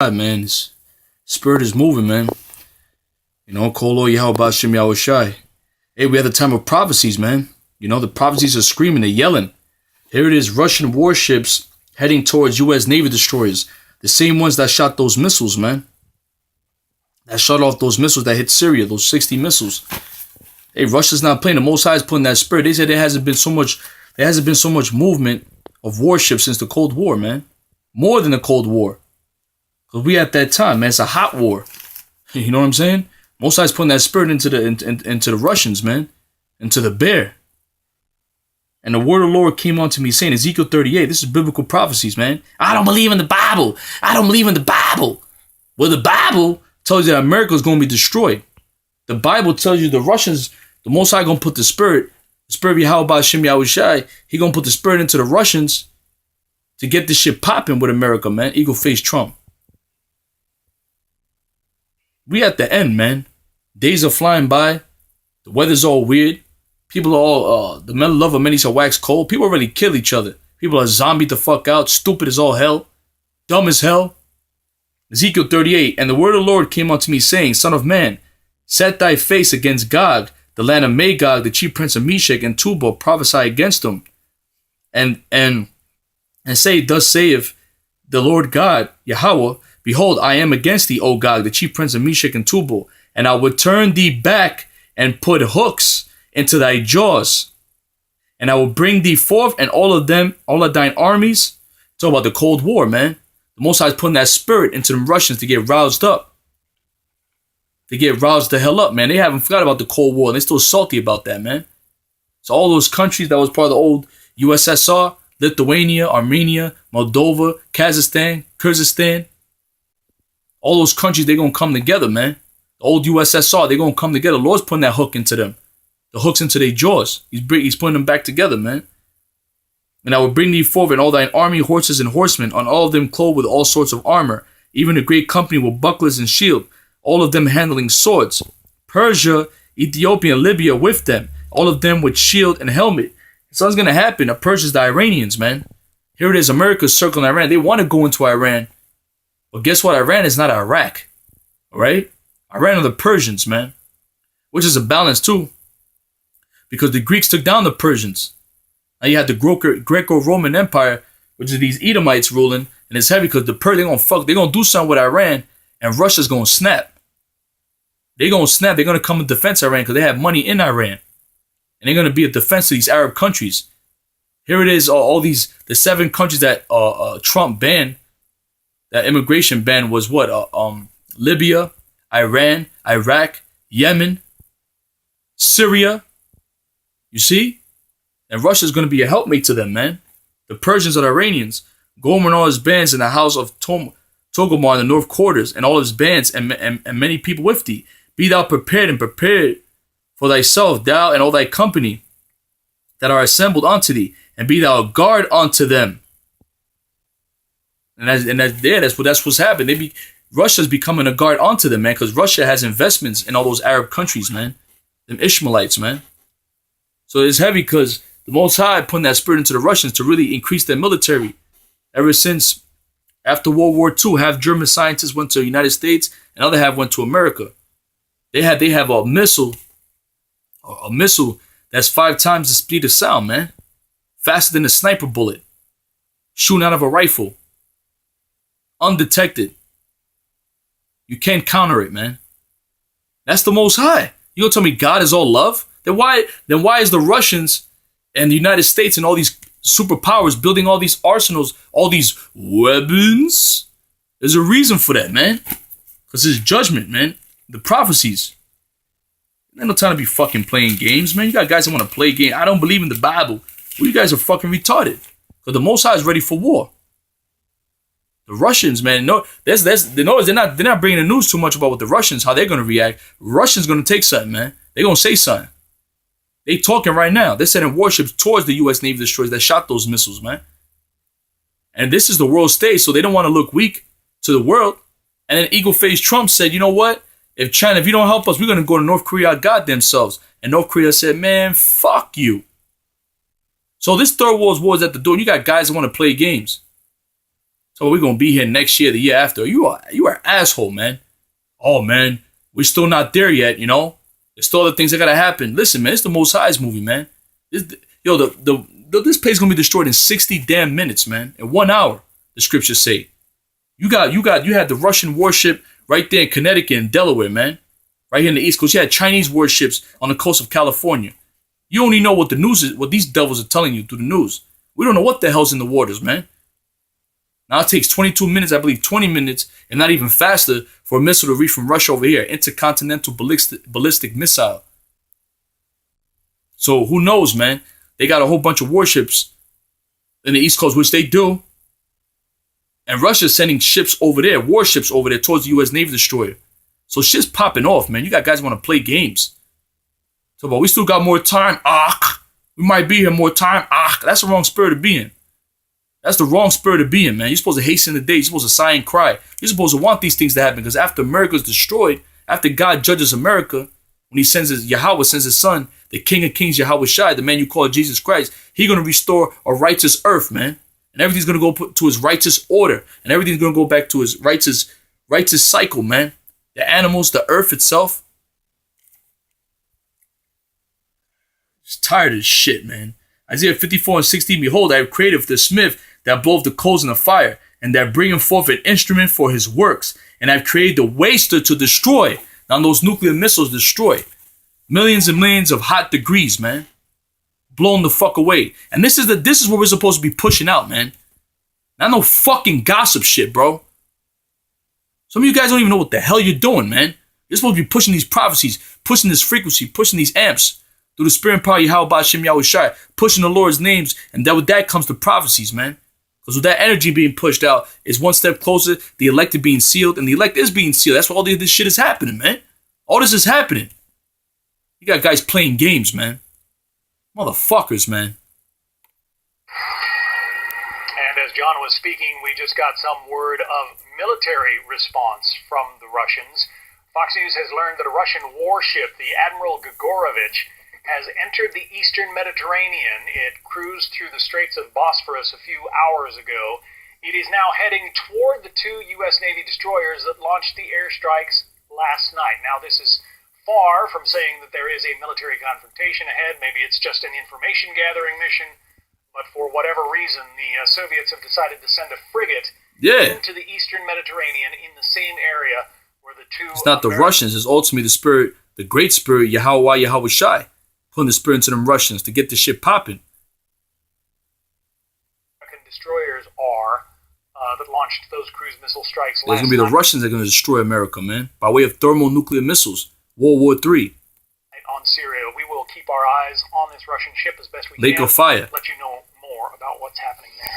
Man, this spirit is moving, man. Kolo Yahweh Shem Yahushai. Hey, we had the time of prophecies, man. The prophecies are screaming, they're yelling. Here it is, Russian warships heading towards U.S. Navy destroyers. The same ones that shot those missiles, man. That shot off those missiles that hit Syria, those 60 missiles. Hey, Russia's not playing. The Most High is putting that spirit. They said there hasn't been so much movement of warships since the Cold War, man. More than the Cold War. Because we at that time, man, it's a hot war. You know what I'm saying? Most High's putting that spirit into the Russians, man. Into the bear. And the word of the Lord came unto me saying, Ezekiel 38, this is biblical prophecies, man. I don't believe in the Bible. I don't believe in the Bible. Well, the Bible tells you that America is going to be destroyed. The Bible tells you the Russians, the Most High going to put the spirit of Yahweh Shem Yahushai, he going to put the spirit into the Russians to get this shit popping with America, man. Eagle face Trump. We at the end, man. Days are flying by. The weather's all weird. People are all, the men love of many shall wax cold. People already kill each other. People are zombied the fuck out. Stupid as all hell. Dumb as hell. Ezekiel 38, and the word of the Lord came unto me, saying, Son of man, set thy face against Gog, the land of Magog, the chief prince of Meshach and Tubal, prophesy against him. And say, Thus saith the Lord God, Yahweh, Behold, I am against thee, O Gog, the chief prince of Meshach and Tubal, and I will turn thee back and put hooks into thy jaws. And I will bring thee forth and all of thine armies. Talk about the Cold War, man. The Most High is putting that spirit into them Russians to get roused up. To get roused the hell up, man. They haven't forgot about the Cold War. And they're still salty about that, man. So all those countries that was part of the old USSR, Lithuania, Armenia, Moldova, Kazakhstan, Kyrgyzstan, all those countries, they're going to come together, man. The old USSR, they're going to come together. Lord's putting that hook into them. The hooks into their jaws. He's putting them back together, man. And I will bring thee forth and all thine army, horses and horsemen, on all of them clothed with all sorts of armor, even a great company with bucklers and shield, all of them handling swords. Persia, Ethiopia, and Libya with them, all of them with shield and helmet. Something's going to happen. Persia's the Iranians, man. Here it is, America's circling Iran. They want to go into Iran. But guess what? Iran is not Iraq. Alright? Iran are the Persians, man. Which is a balance too. Because the Greeks took down the Persians. Now you had the Greco-Roman Empire, which is these Edomites ruling. And it's heavy because the Persians, they're going to do something with Iran. And Russia's going to snap. They're going to snap. They're going to come in defense of Iran because they have money in Iran. And they're going to be a defense to these Arab countries. Here it is, the 7 countries that Trump banned. That immigration ban was what? Libya, Iran, Iraq, Yemen, Syria. You see? And Russia's going to be a helpmate to them, man. The Persians are the Iranians. Gomer and all his bands in the house of Togomar in the north quarters, and all his bands and many people with thee. Be thou prepared for thyself, thou and all thy company that are assembled unto thee, and be thou a guard unto them. And that's what's happened. Russia's becoming a guard onto them, man, because Russia has investments in all those Arab countries, man. Them Ishmaelites, man. So it's heavy because the Most High putting that spirit into the Russians to really increase their military. Ever since after World War II, half German scientists went to the United States and other half went to America. They have a missile that's 5 times the speed of sound, man. Faster than a sniper bullet. Shooting out of a rifle. Undetected. You can't counter it, man. That's the Most High. You gonna tell me God is all love? Then why is the Russians and the United States and all these superpowers building all these arsenals, all these weapons? There's a reason for that, man. Because it's judgment, man. The prophecies. Ain't no time to be fucking playing games, man. You got guys that want to play games. I don't believe in the Bible. Well, you guys are fucking retarded. Because the Most High is ready for war. The Russians, man, they're not bringing the news too much about what the Russians, how they're going to react. Russians going to take something, man. They're going to say something. They talking right now. They're sending warships towards the U.S. Navy destroyers that shot those missiles, man. And this is the world stage, so they don't want to look weak to the world. And then eagle-faced Trump said, you know what? If you don't help us, we're going to go to North Korea, God themselves. And North Korea said, man, fuck you. So this third world war is at the door. You got guys that want to play games. So we're gonna be here next year, the year after. You are an asshole, man. Oh man, we're still not there yet, you know? There's still other things that gotta happen. Listen, man, it's the Most High's movie, man. This place gonna be destroyed in 60 damn minutes, man. In 1 hour, the scriptures say. You had the Russian warship right there in Connecticut and Delaware, man. Right here in the East Coast. You had Chinese warships on the coast of California. You only know what the news is, what these devils are telling you through the news. We don't know what the hell's in the waters, man. Now it takes 22 minutes, I believe 20 minutes, and not even faster for a missile to reach from Russia over here. Intercontinental ballistic missile. So who knows, man? They got a whole bunch of warships in the East Coast, which they do. And Russia's sending ships over there, warships over there towards the U.S. Navy destroyer. So shit's popping off, man. You got guys who want to play games. So, but we still got more time. We might be here more time. That's the wrong spirit to be in. That's the wrong spirit to be in, man. You're supposed to hasten the day. You're supposed to sigh and cry. You're supposed to want these things to happen because after America's destroyed, after God judges America, when he sends Yahweh sends his son, the King of Kings, Yahweh Shai, the man you call Jesus Christ, he's going to restore a righteous earth, man. And everything's going to go to his righteous order. And everything's going to go back to his righteous cycle, man. The animals, the earth itself. Just tired of this shit, man. Isaiah 54:16, behold, I have created the smith that bloweth the coals in the fire, and that bringeth forth an instrument for his works. And I've created the waster to destroy. Now those nuclear missiles destroy. Millions and millions of hot degrees, man. Blown the fuck away. And this is what we're supposed to be pushing out, man. Not no fucking gossip shit, bro. Some of you guys don't even know what the hell you're doing, man. You're supposed to be pushing these prophecies, pushing this frequency, pushing these amps through the spirit and power of Yahweh Ba'Shem Yahweh Shai, pushing the Lord's names, and with that comes the prophecies, man. Because with that energy being pushed out, is one step closer, the elected being sealed, and the elect is being sealed. That's why all this shit is happening, man. All this is happening. You got guys playing games, man. Motherfuckers, man. And as John was speaking, we just got some word of military response from the Russians. Fox News has learned that a Russian warship, the Admiral Grigorovich, has entered the eastern Mediterranean. It cruised through the Straits of Bosphorus a few hours ago. It is now heading toward the two U.S. Navy destroyers that launched the airstrikes last night. Now, this is far from saying that there is a military confrontation ahead. Maybe it's just an information gathering mission. But for whatever reason, the Soviets have decided to send a frigate into the eastern Mediterranean in the same area where the two... It's not the Russians. It's ultimately the spirit, the great spirit, Yahweh Shai, putting the spirit into them Russians to get the shit popping. American destroyers are that launched those cruise missile strikes last night. It's going to be the Russians that are going to destroy America, man, by way of thermonuclear missiles. World War III. On Syria, we will keep our eyes on this Russian ship as best we can. Lake of Fire. Let you know